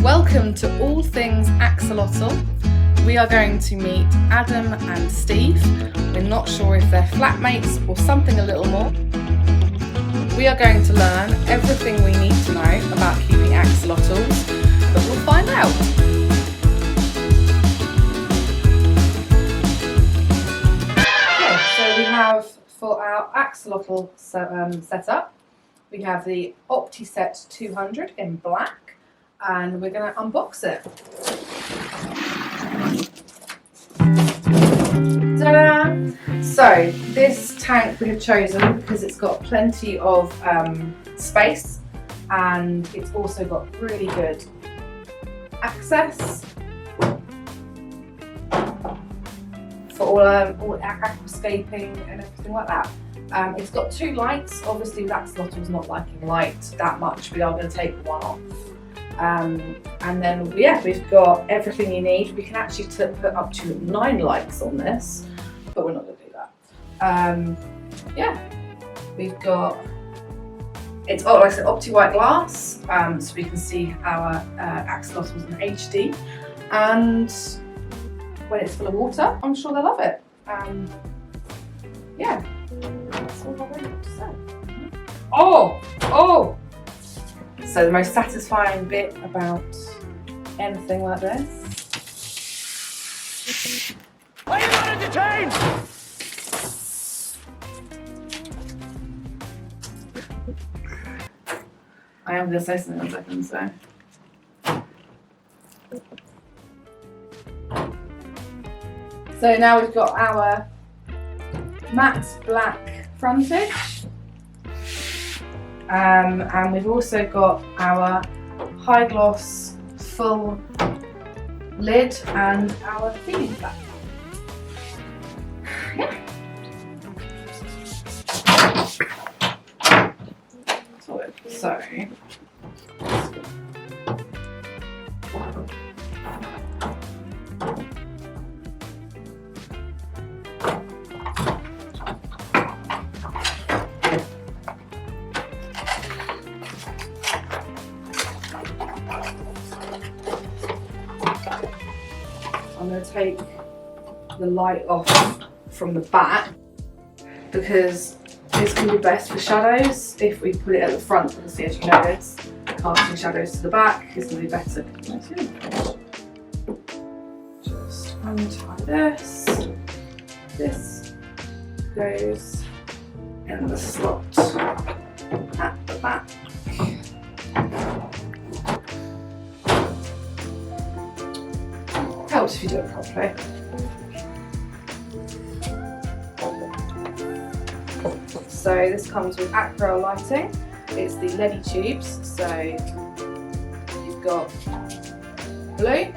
Welcome to All Things Axolotl. We are going to meet Adam and Steve. We're not sure if they're flatmates or something a little more. We are going to learn everything we need to know about keeping axolotls, but we'll find out. Okay, so we have for our axolotl setup, we have the OptiSet 200 in black, and we're going to unbox it. Ta-da! So this tank we have chosen because it's got plenty of space, and it's also got really good access for all aquascaping and everything like that. It's got two lights. Obviously with axolotls not liking light that much, we are going to take one off. And then yeah, we've got everything you need. We can actually put up to 9 lights on this, but we're not going to do that. Yeah, we've got, it's like I said, Opti-white glass, so we can see our axolotls in HD, and when it's full of water, I'm sure they'll love it. Yeah, that's all I've got to say. Oh! So the most satisfying bit about anything like this. Are you not entertained? I am going to say something in a second, so now we've got our matte black frontage. And we've also got our high gloss full lid and our feeding platform. Yeah. So I'm going to take the light off from the back because it's going to be best for shadows if we put it at the front, because as you notice, casting shadows to the back is going to be better. Just untie this. This goes in the slot at the back. Helps if you do it properly. So this comes with Aquarel lighting. It's the LED tubes, so you've got blue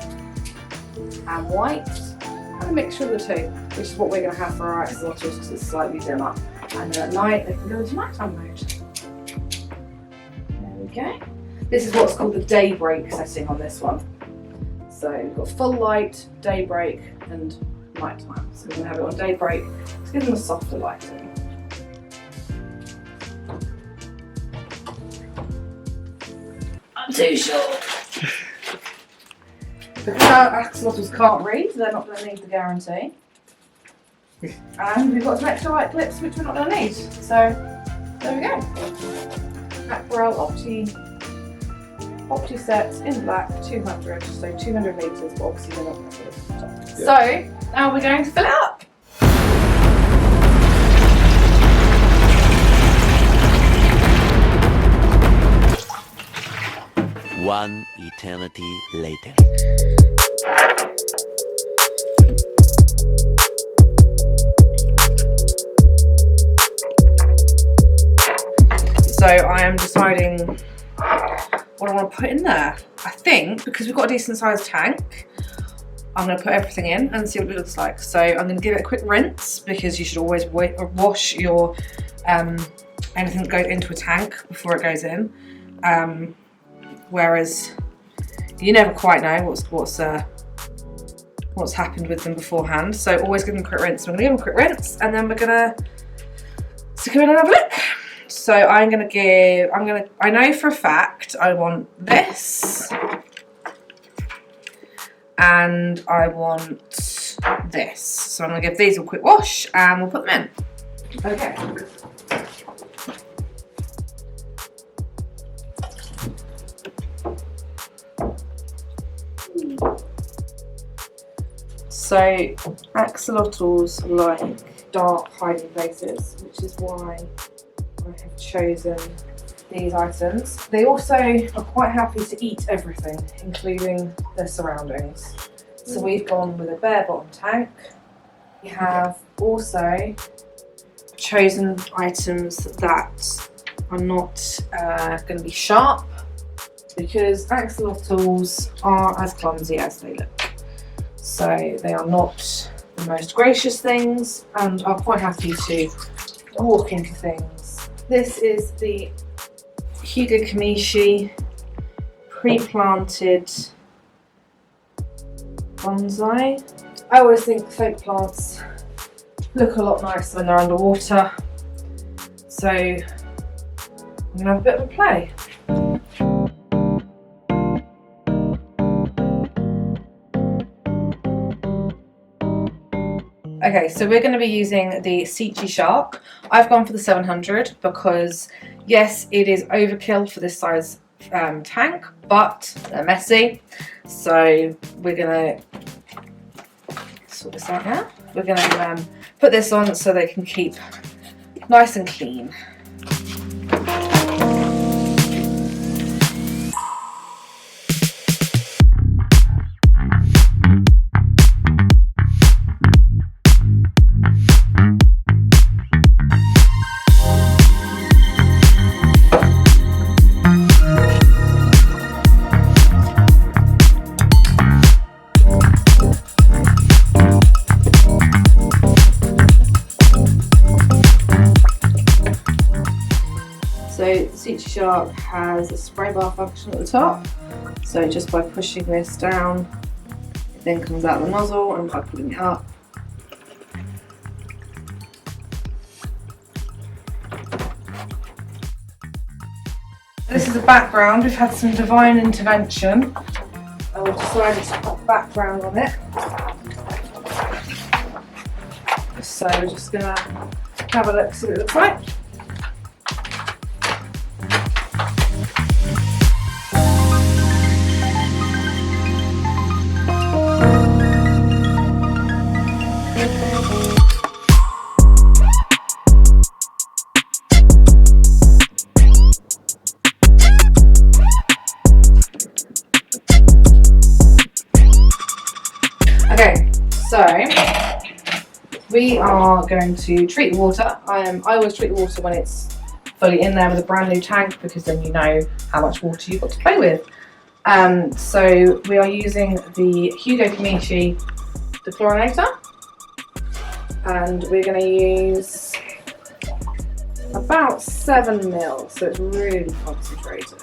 and white and a mixture of the two, which is what we're going to have for our axolotls because it's slightly dimmer. And then at night they can go into nighttime mode. There we go. This is what's called the daybreak setting on this one. So we've got full light, daybreak, and nighttime. So we're going to have it on daybreak to give them a softer lighting. I'm too short. Because our axolotls can't read, they're not going to need the guarantee. And we've got some extra light clips which we're not going to need. So there we go. Aquarel OptiSet in black, 200, so 200 litres, but obviously they're not going to fill it up. Yeah. So now we're going to fill it up. One eternity later. So I am deciding what I want to put in there. I think because we've got a decent sized tank, I'm going to put everything in and see what it looks like. So I'm going to give it a quick rinse because you should always wash your anything that goes into a tank before it goes in. Whereas you never quite know what's happened with them beforehand. So always give them a quick rinse. So I'm going to give them a quick rinse and then we're going to stick them in and have a look. So I know for a fact I want this and I want this. So I'm going to give these a quick wash and we'll put them in. Okay. So axolotls like dark hiding places, which is why I have chosen these items. They also are quite happy to eat everything, including their surroundings. So we've gone with a bare bottom tank. We have also chosen items that are not going to be sharp, because axolotls are as clumsy as they look. So they are not the most gracious things and are quite happy to walk into things. This is the Hugo Kamishi pre-planted bonsai. I always think fake plants look a lot nicer when they're underwater, so I'm gonna have a bit of a play. Okay, so we're going to be using the Sea Shark. I've gone for the 700 because yes, it is overkill for this size tank, but they're messy. So we're going to sort this out now. We're going to put this on so they can keep nice and clean. So the Sea Shark has a spray bar function at the top, so just by pushing this down it then comes out the nozzle, and by pulling it up this is the background. We've had some divine intervention and we've decided to put background on it, so we're just going to have a look, see what it looks like. Okay, so we are going to treat the water. I always treat the water when it's fully in there with a brand new tank, because then you know how much water you've got to play with. So we are using the Hugo Kamishi dechlorinator, and we're going to use about 7 ml, so it's really concentrated.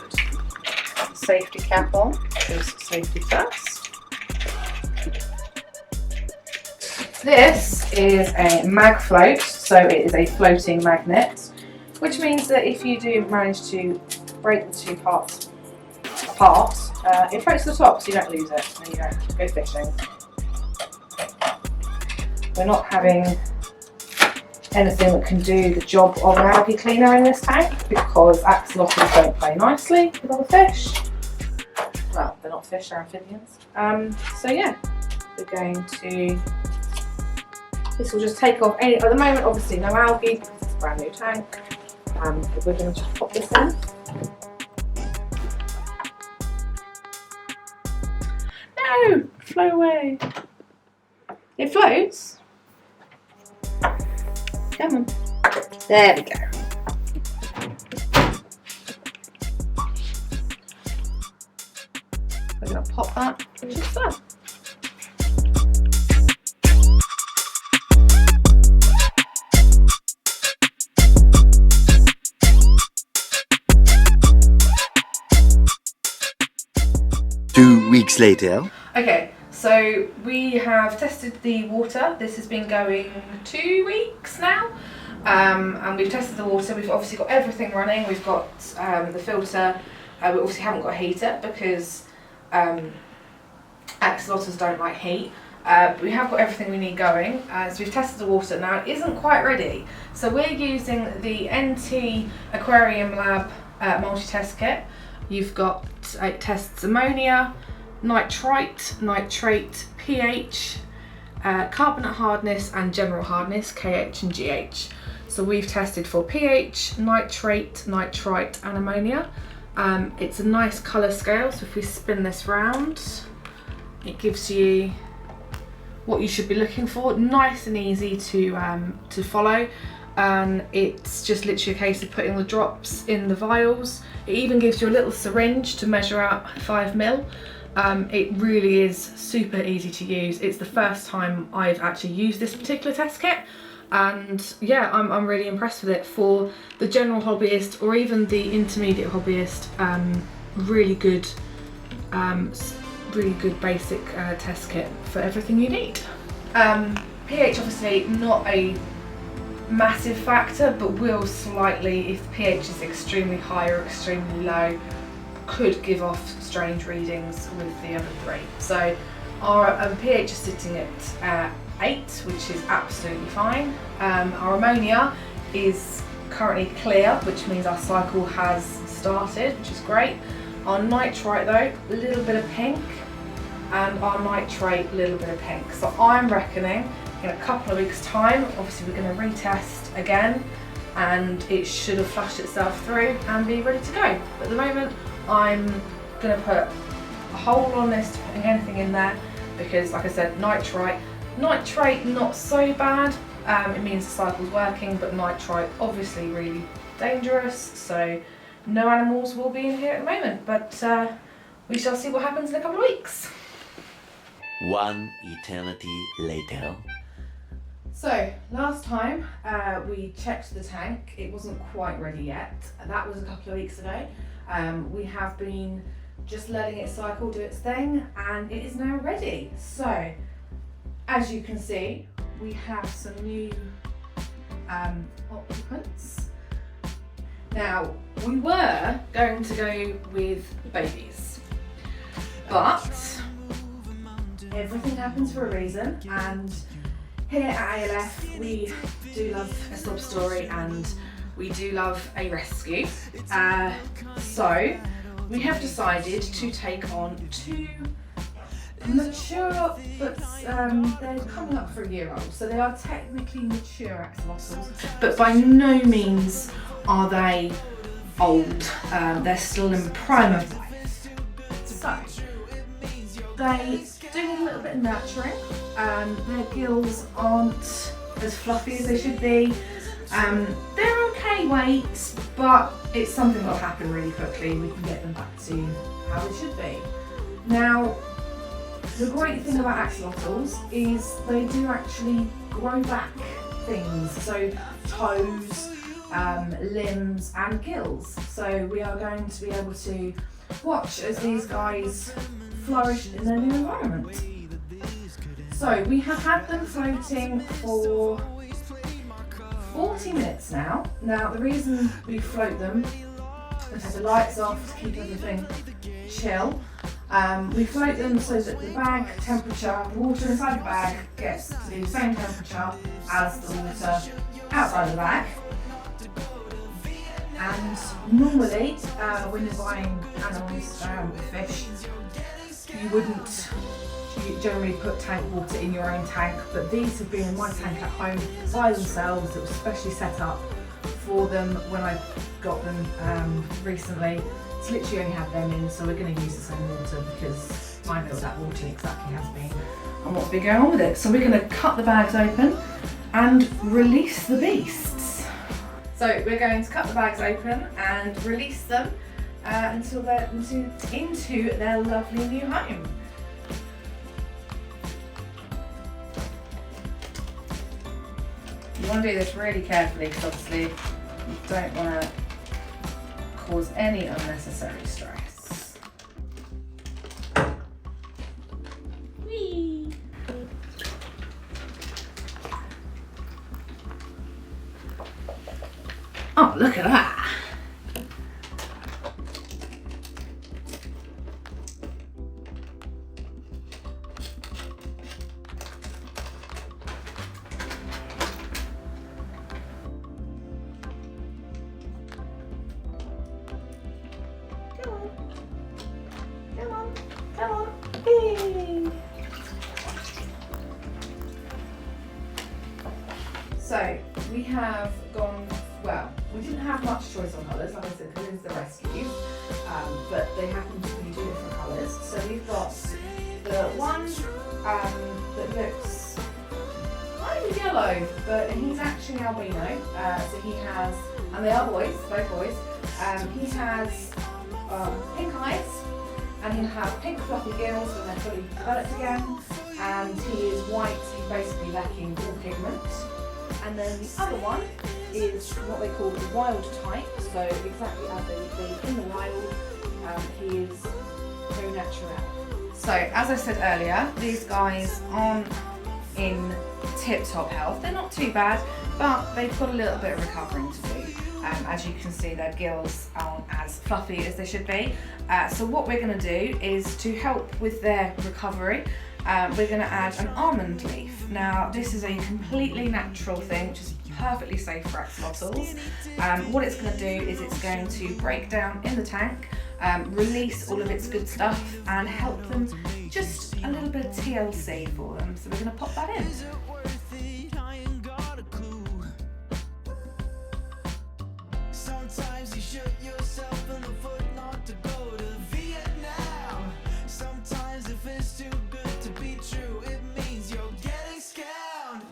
Safety cap on, because safety first. This is a mag float, so it is a floating magnet, which means that if you do manage to break the two parts apart, it floats to the top, so you don't lose it and you don't have to go fishing. We're not having anything that can do the job of an algae cleaner in this tank, because axolotls don't play nicely with other fish. Well, they're not fish, they're amphibians. So yeah, we're going to... This will just take off any, at the moment obviously no algae because it's a brand new tank. We're going to just pop this in. No! Flow away. It floats. Come on. There we go. We're going to pop that just there. Weeks later. Okay, so we have tested the water. This has been going 2 weeks now, and we've tested the water. We've obviously got everything running. We've got the filter. We obviously haven't got a heater because axolotls don't like heat. But we have got everything we need going, so we've tested the water. Now it isn't quite ready, so we're using the NT Aquarium Lab multi-test kit. You've got it tests ammonia, nitrite, nitrate, pH, carbonate hardness and general hardness, KH and GH. So we've tested for pH, nitrate, nitrite and ammonia. It's a nice colour scale, so if we spin this round, it gives you what you should be looking for. Nice and easy to follow, and it's just literally a case of putting the drops in the vials. It even gives you a little syringe to measure out 5 ml. It really is super easy to use. It's the first time I've actually used this particular test kit, and yeah, I'm really impressed with it. For the general hobbyist or even the intermediate hobbyist, really good basic test kit for everything you need. pH obviously not a massive factor, but will slightly, if the pH is extremely high or extremely low, could give off strange readings with the other 3. So our pH is sitting at 8, which is absolutely fine. Our ammonia is currently clear, which means our cycle has started, which is great. Our nitrite though, a little bit of pink, and our nitrate, a little bit of pink. So I'm reckoning in a couple of weeks' time, obviously we're going to retest again, and it should have flushed itself through and be ready to go. But at the moment, I'm going to put a hold on this to putting anything in there, because like I said, nitrate not so bad. It means the cycle's working, but nitrite obviously really dangerous. So no animals will be in here at the moment, but we shall see what happens in a couple of weeks. One eternity later. So last time we checked the tank, it wasn't quite ready yet. That was a couple of weeks ago. We have been just letting it cycle, do its thing, and it is now ready. So as you can see, we have some new occupants. Now, we were going to go with babies, but everything happens for a reason, and here at ALF we do love a sob story and we do love a rescue. So we have decided to take on 2 mature, but they're coming up for a year old, so they are technically mature axolotls, but by no means are they old. They're still in prime of life. So they do need a little bit of nurturing. Their gills aren't as fluffy as they should be. They're okay weight, but it's something that'll happen really quickly. We can get them back to how they should be. Now, the great thing about axolotls is they do actually grow back things, so toes, limbs and gills. So we are going to be able to watch as these guys flourish in their new environment. So we have had them floating for 40 minutes now. Now the reason we float them is have the lights off to keep everything chill. We float them so that the bag temperature, the water inside the bag gets to the same temperature as the water outside the bag. And normally, when you're buying animals, fish, you generally put tank water in your own tank, but these have been in my tank at home by themselves. It was specially set up for them when I got them recently. It's literally only had them in, so we're going to use the same water because I know what that water exactly has been and what's been going on with it. So we're going to cut the bags open and release the beasts. So we're going to cut the bags open and release them until they're into their lovely new home. You want to do this really carefully because obviously you don't want to cause any unnecessary stress. Whee! Oh, look at that! So we have gone, well, we didn't have much choice on colours, like I said, because it's the rescue, but they happen to be 2 different colours. So we've got the one that looks kind of yellow, but he's actually albino, so he has, and they are boys, both boys, he has pink eyes, and he'll have pink fluffy gills when they're fully developed again, and he is white, so he's basically lacking all pigment. And then the other one is what they call the wild type, so exactly as they would be in the wild, he is au naturel. So as I said earlier, these guys aren't in tip-top health. They're not too bad, but they've got a little bit of recovering to do. As you can see, their gills aren't as fluffy as they should be. So what we're going to do is to help with their recovery, we're going to add an almond leaf. Now this is a completely natural thing, which is perfectly safe for axolotls. What it's going to do is it's going to break down in the tank, release all of its good stuff and help them, just a little bit of TLC for them. So we're going to pop that in. Sometimes you shoot yourself in the foot not to go to Vietnam. Sometimes if it's too good to be true, it means you're getting scammed.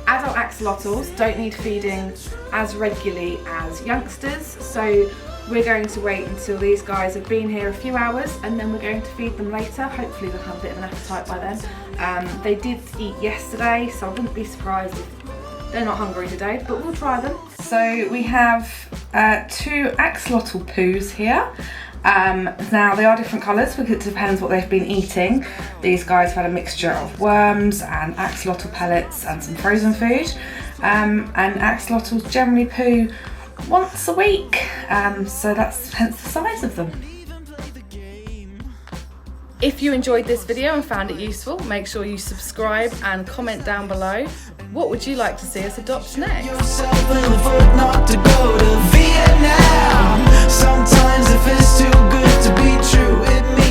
Adult axolotls don't need feeding as regularly as youngsters, so we're going to wait until these guys have been here a few hours and then we're going to feed them later. Hopefully they'll have a bit of an appetite by then. They did eat yesterday, so I wouldn't be surprised if they're not hungry today, but we'll try them. So we have 2 axolotl poos here. Now they are different colours because it depends what they've been eating. These guys have had a mixture of worms and axolotl pellets and some frozen food. And axolotls generally poo once a week, so that's hence the size of them. If you enjoyed this video and found it useful, make sure you subscribe and comment down below. What would you like to see us adopt next? Yourself in the foot not to go to Vietnam. Sometimes if it's too good to be true, it means